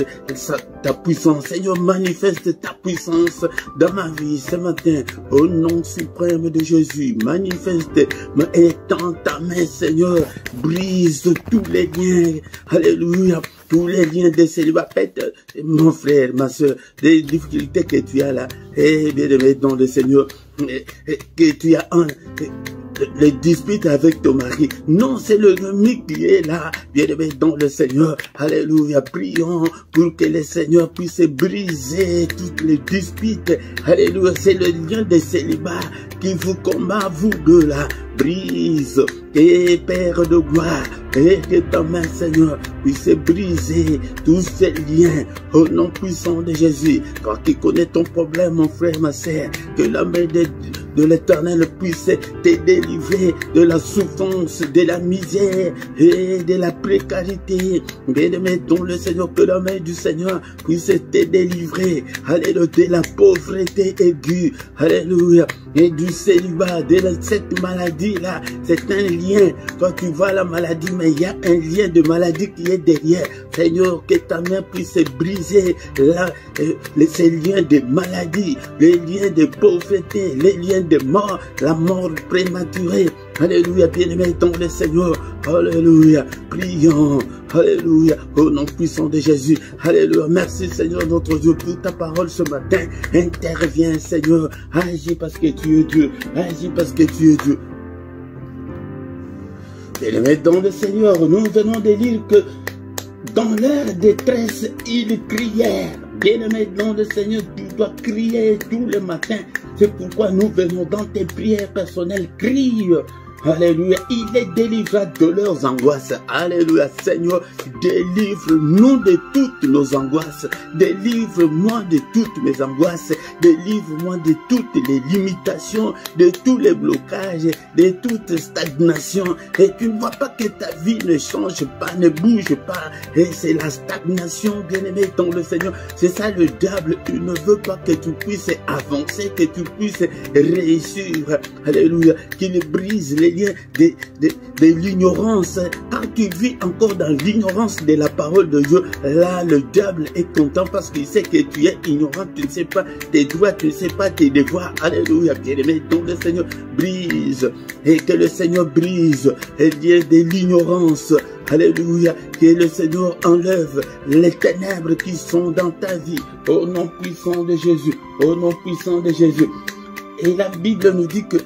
ta puissance. Seigneur, manifeste ta puissance dans ma vie ce matin. Au nom suprême de Jésus, manifeste et tends ta main, Seigneur. Brise tous les liens, alléluia, tous les liens de célibat. Peut-être, mon frère, ma soeur, des difficultés que tu as là, et bien aimé dans le Seigneur, que tu as les disputes avec ton mari. Non, c'est l'ennemi qui est là, bien aimé dans le Seigneur. Alléluia, prions pour que le Seigneur puisse briser toutes les disputes. Alléluia, c'est le lien de célibat qui vous combat, vous deux là. Brise, et Père de gloire, et que ta main, Seigneur, puisse briser tous ces liens au nom puissant de Jésus. Quand tu connais ton problème, mon frère, ma sœur, que la main de l'Éternel puisse te délivrer de la souffrance, de la misère et de la précarité. Bien-aimé dans le Seigneur, que la main du Seigneur puisse te délivrer, alléluia, de la pauvreté aiguë, alléluia, et du célibat, de cette maladie-là. C'est un lien. Toi, tu vois la maladie, mais il y a un lien de maladie qui est derrière. Seigneur, que ta main puisse briser ces liens de maladie, les liens de pauvreté, les liens de mort, la mort prématurée. Alléluia, bien-aimé dans le Seigneur. Alléluia, prions. Alléluia, au nom puissant de Jésus. Alléluia, merci Seigneur notre Dieu pour ta parole ce matin. Interviens Seigneur, agis parce que tu es Dieu. Agis parce que tu es Dieu. Bien-aimé dans le Seigneur, nous venons de lire que dans leur détresse, ils crièrent. Bien-aimé dans le Seigneur, tu dois crier tous les matins. C'est pourquoi nous venons dans tes prières personnelles. Crie, Alléluia. Il les délivrera de leurs angoisses. Alléluia. Seigneur, délivre-nous de toutes nos angoisses. Délivre-moi de toutes mes angoisses. Délivre-moi de toutes les limitations, de tous les blocages, de toute stagnation. Et tu ne vois pas que ta vie ne change pas, ne bouge pas. Et c'est la stagnation, bien-aimé, dans le Seigneur. C'est ça le diable. Il ne veut pas que tu puisses avancer, que tu puisses réussir. Alléluia. Qu'il brise les liens de l'ignorance. Quand tu vis encore dans l'ignorance de la parole de Dieu, là, le diable est content parce qu'il sait que tu es ignorant, tu ne sais pas tes droits, tu ne sais pas tes devoirs. Alléluia, bien-aimé, donc le Seigneur brise, et que le Seigneur brise les liens de l'ignorance. Alléluia, que le Seigneur enlève les ténèbres qui sont dans ta vie. Au nom puissant de Jésus, au nom puissant de Jésus. Et la Bible nous dit que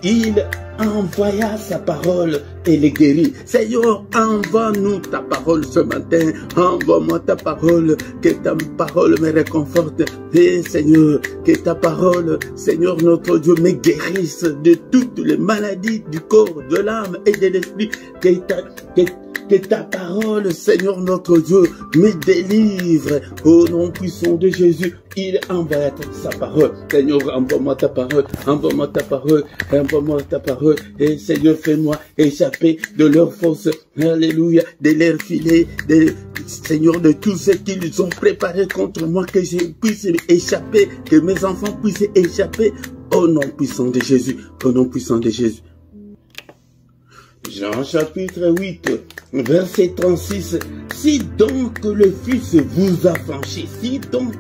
il envoya sa parole et les guérit. Seigneur, envoie-nous ta parole ce matin. Envoie-moi ta parole, que ta parole me réconforte. Et Seigneur, que ta parole, Seigneur notre Dieu, me guérisse de toutes les maladies du corps, de l'âme et de l'esprit. Que ta parole, Seigneur notre Dieu, me délivre. Au nom puissant de Jésus, il envoie sa parole. Seigneur, envoie-moi ta parole, envoie-moi ta parole, envoie-moi ta parole. Et Seigneur, fais-moi échapper de leurs forces. Alléluia, de leurs filets, Seigneur, de tout ce qu'ils ont préparé contre moi, que je puisse échapper, que mes enfants puissent échapper. Au nom puissant de Jésus, au nom puissant de Jésus. Jean chapitre 8, verset 36. Si donc le Fils vous affranchit, si donc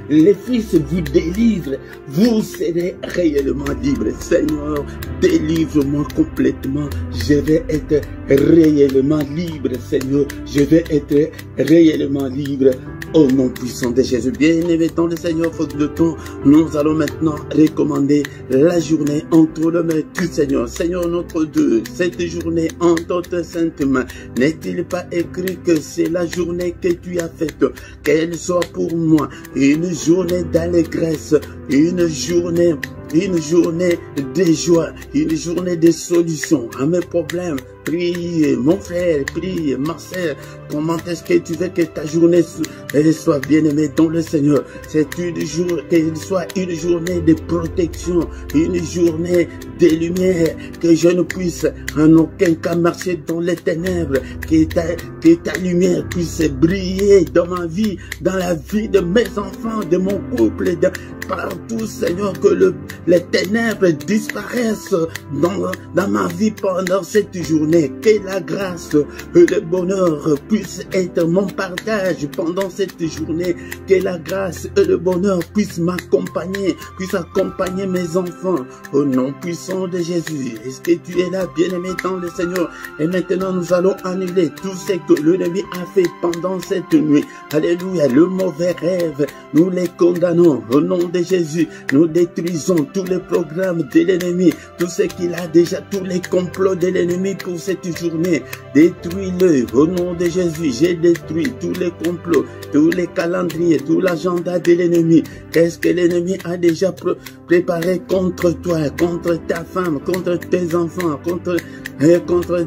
le Fils vous délivre, vous serez réellement libre. Seigneur, délivre-moi complètement. Je vais être réellement libre, Seigneur. Je vais être réellement libre. Au nom puissant de Jésus, bien-aimé dans le Seigneur, faute de temps, nous allons maintenant recommander la journée entre les mains du Seigneur. Seigneur notre Dieu, cette journée entre tes saintes mains, n'est-il pas écrit que c'est la journée que tu as faite, qu'elle soit pour moi une journée d'allégresse, une journée de joie, une journée de solution à mes problèmes. Prie, mon frère, prie, ma sœur. Comment est-ce que tu veux que ta journée soit bien-aimée dans le Seigneur? C'est une journée, qu'elle soit une journée de protection, une journée de lumière, que je ne puisse en aucun cas marcher dans les ténèbres, que ta lumière puisse briller dans ma vie, dans la vie de mes enfants, de mon couple, partout, Seigneur, que les ténèbres disparaissent dans ma vie pendant cette journée. Que la grâce et le bonheur puissent être mon partage pendant cette journée. Que la grâce et le bonheur puissent m'accompagner, puissent accompagner mes enfants. Au nom puissant de Jésus. Est-ce que tu es là, bien-aimé dans le Seigneur? Et maintenant, nous allons annuler tout ce que l'ennemi a fait pendant cette nuit. Alléluia. Le mauvais rêve, nous les condamnons. Au nom de Jésus, nous détruisons tous les programmes de l'ennemi, tout ce qu'il a déjà, tous les complots de l'ennemi pour cette journée. Détruis-le au nom de Jésus. J'ai détruit tous les complots, tous les calendriers, tout l'agenda de l'ennemi. Qu'est-ce que l'ennemi a déjà préparé contre toi, contre ta femme, contre tes enfants, contre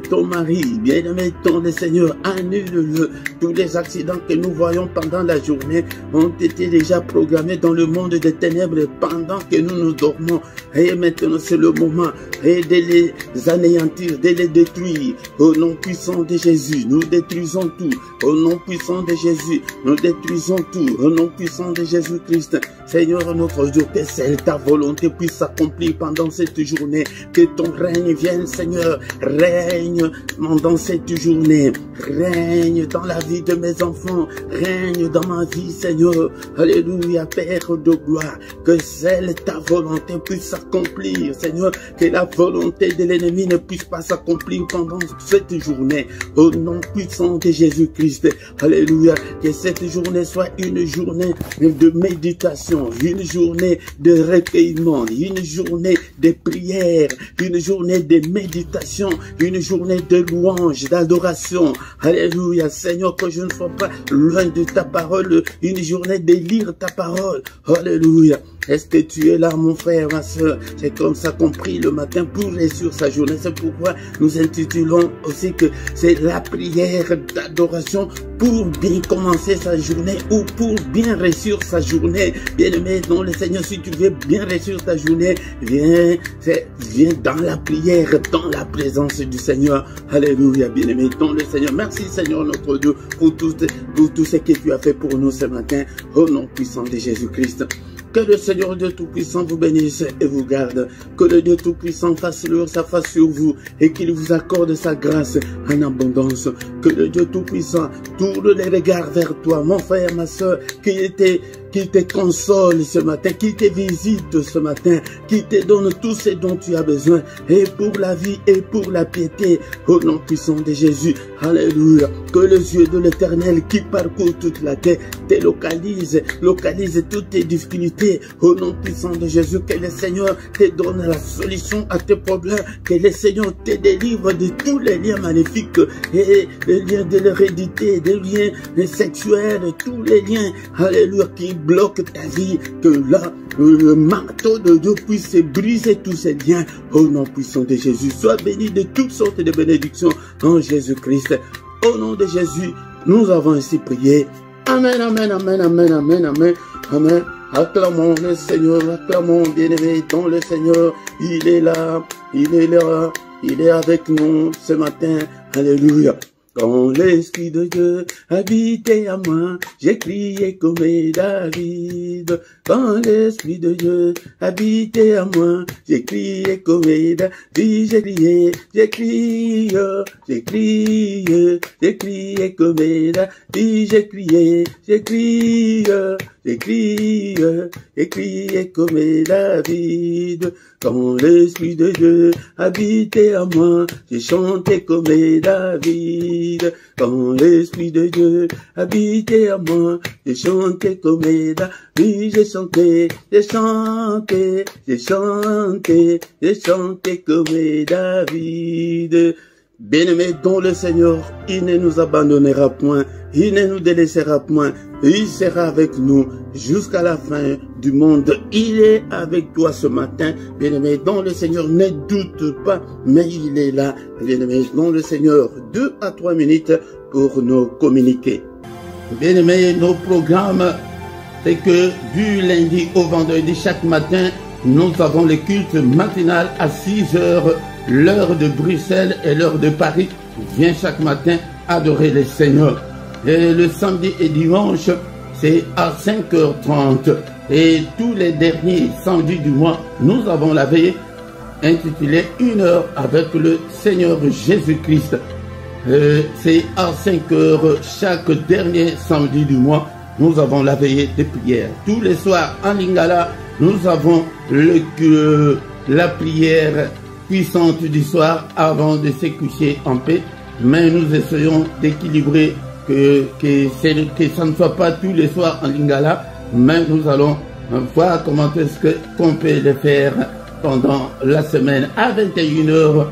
ton mari? Bien-aimé dans le Seigneur, annule-le. Tous les accidents que nous voyons pendant la journée ont été déjà programmés dans le monde des ténèbres pendant que nous dormons. Et maintenant, c'est le moment de les anéantir, de les détruire. Au nom puissant de Jésus, nous détruisons tout. Au nom puissant de Jésus, nous détruisons tout. Au nom puissant de Jésus-Christ, Seigneur notre Dieu, que seule ta volonté puisse s'accomplir pendant cette journée. Que ton règne vienne, Seigneur. Règne pendant cette journée. Règne dans la vie de mes enfants. Règne dans ma vie, Seigneur. Alléluia, Père de gloire. Que seule ta volonté puisse s'accomplir, Seigneur. Que la volonté de l'ennemi ne puisse pas s'accomplir pendant cette journée. Au nom puissant de Jésus-Christ. Alléluia. Que cette journée soit une journée de méditation, une journée de recueillement, une journée de prière, une journée de méditation, une journée de louange, d'adoration. Alléluia. Seigneur, que je ne sois pas loin de ta parole, une journée de lire ta parole. Alléluia. Est-ce que tu es là, mon frère, ma soeur? C'est comme ça qu'on prie le matin pour réussir sa journée. C'est pourquoi nous intitulons aussi que c'est la prière d'adoration pour bien commencer sa journée ou pour bien réussir sa journée. Bien-aimé dans le Seigneur, si tu veux bien réussir ta journée, viens dans la prière, dans la présence du Seigneur. Alléluia, bien-aimé dans le Seigneur. Merci Seigneur notre Dieu pour tout ce que tu as fait pour nous ce matin. Au nom puissant de Jésus-Christ. Que le Seigneur Dieu Tout-Puissant vous bénisse et vous garde. Que le Dieu Tout-Puissant fasse luire sa face sur vous et qu'il vous accorde sa grâce en abondance. Que le Dieu Tout-Puissant tourne les regards vers toi, mon frère, ma soeur, qui te console ce matin, qui te visite ce matin, qui te donne tout ce dont tu as besoin, et pour la vie et pour la piété, au nom puissant de Jésus. Alléluia. Que les yeux de l'Éternel qui parcourt toute la terre te localise toutes tes difficultés, au nom puissant de Jésus. Que le Seigneur te donne la solution à tes problèmes, que le Seigneur te délivre de tous les liens maléfiques, et les liens de l'hérédité, des liens sexuels, tous les liens, alléluia, qui bloque ta vie, que là, le marteau de Dieu puisse briser tous ces liens au nom puissant de Jésus. Sois béni de toutes sortes de bénédictions en Jésus-Christ. Au nom de Jésus, nous avons ainsi prié. Amen, amen, amen, amen, amen, amen, amen. Acclamons le Seigneur, acclamons bien-aimé dans le Seigneur. Il est là, il est là, il est avec nous ce matin. Alléluia. Quand l'Esprit de Dieu habitait à moi, j'ai crié comme David. Quand l'Esprit de Dieu habitait à moi, j'ai crié comme David. J'ai crié, j'ai crié, j'ai crié, j'ai crié comme David. J'ai crié, j'ai crié, j'ai crié, j'ai crié comme David. Quand l'Esprit de Dieu habitait à moi, j'ai chanté comme David. Quand l'Esprit de Dieu habitait à moi, j'ai chanté comme David. J'ai chanté, j'ai chanté, j'ai chanté, j'ai chanté comme David. Bien-aimé dans le Seigneur, il ne nous abandonnera point, il ne nous délaissera point, il sera avec nous jusqu'à la fin du monde. Il est avec toi ce matin, bien-aimé dans le Seigneur, ne doute pas, mais il est là, bien-aimé dans le Seigneur. 2 à 3 minutes pour nous communiquer. Bien-aimé, nos programmes, c'est que du lundi au vendredi, chaque matin, nous avons le culte matinal à 6 heures, l'heure de Bruxelles et l'heure de Paris. Viens chaque matin adorer le Seigneur. Et le samedi et dimanche, c'est à 5h30. Et tous les derniers samedis du mois, nous avons la veillée intitulée 1 heure avec le Seigneur Jésus-Christ. C'est à 5h chaque dernier samedi du mois. Nous avons la veillée de prière. Tous les soirs en Lingala, nous avons la prière puissante du soir avant de se coucher en paix. Mais nous essayons d'équilibrer que ça ne soit pas tous les soirs en Lingala. Mais nous allons voir comment est-ce qu'on peut le faire pendant la semaine à 21h,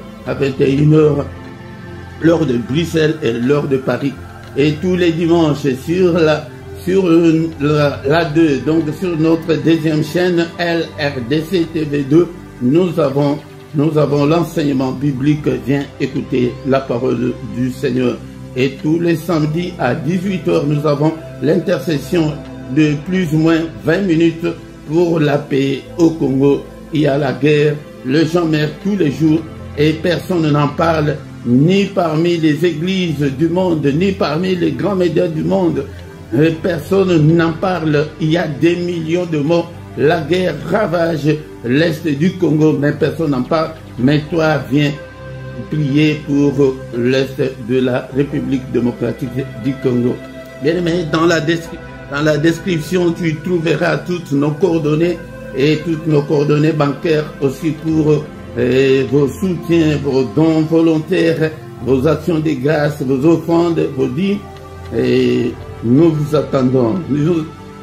l'heure de Bruxelles et l'heure de Paris. Et tous les dimanches sur la 2, donc sur notre deuxième chaîne LRDC TV2, nous avons l'enseignement biblique. Viens écouter la parole du Seigneur. Et tous les samedis à 18h, nous avons l'intercession de plus ou moins 20 minutes pour la paix au Congo. Il y a la guerre, le gens meurent tous les jours et personne n'en parle, ni parmi les églises du monde, ni parmi les grands médias du monde. Personne n'en parle. Il y a des millions de morts. La guerre ravage l'est du Congo, mais personne n'en parle. Mais toi, viens prier pour l'est de la République démocratique du Congo. Bien aimé, dans la description, tu trouveras toutes nos coordonnées et toutes nos coordonnées bancaires aussi pour vos soutiens, vos dons volontaires, vos actions de grâce, vos offrandes, vos dîmes. Et nous vous attendons.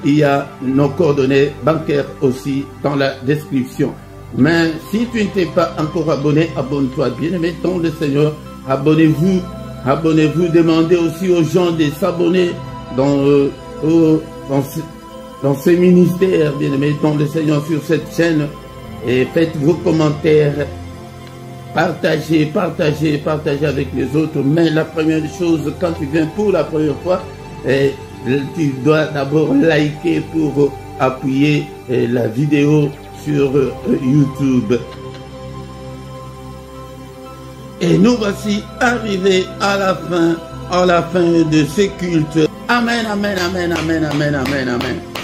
Il y a nos coordonnées bancaires aussi dans la description. Mais si tu ne t'es pas encore abonné, abonne-toi. Bien-aimé dans le Seigneur, abonnez-vous. Abonnez-vous. Demandez aussi aux gens de s'abonner dans ce ministère, bien-aimés, dans le Seigneur sur cette chaîne. Et faites vos commentaires, partagez avec les autres. Mais la première chose, quand tu viens pour la première fois, tu dois d'abord liker pour appuyer la vidéo sur YouTube. Et nous voici arrivés à la fin de ce culte. Amen, amen, amen, amen, amen, amen, amen.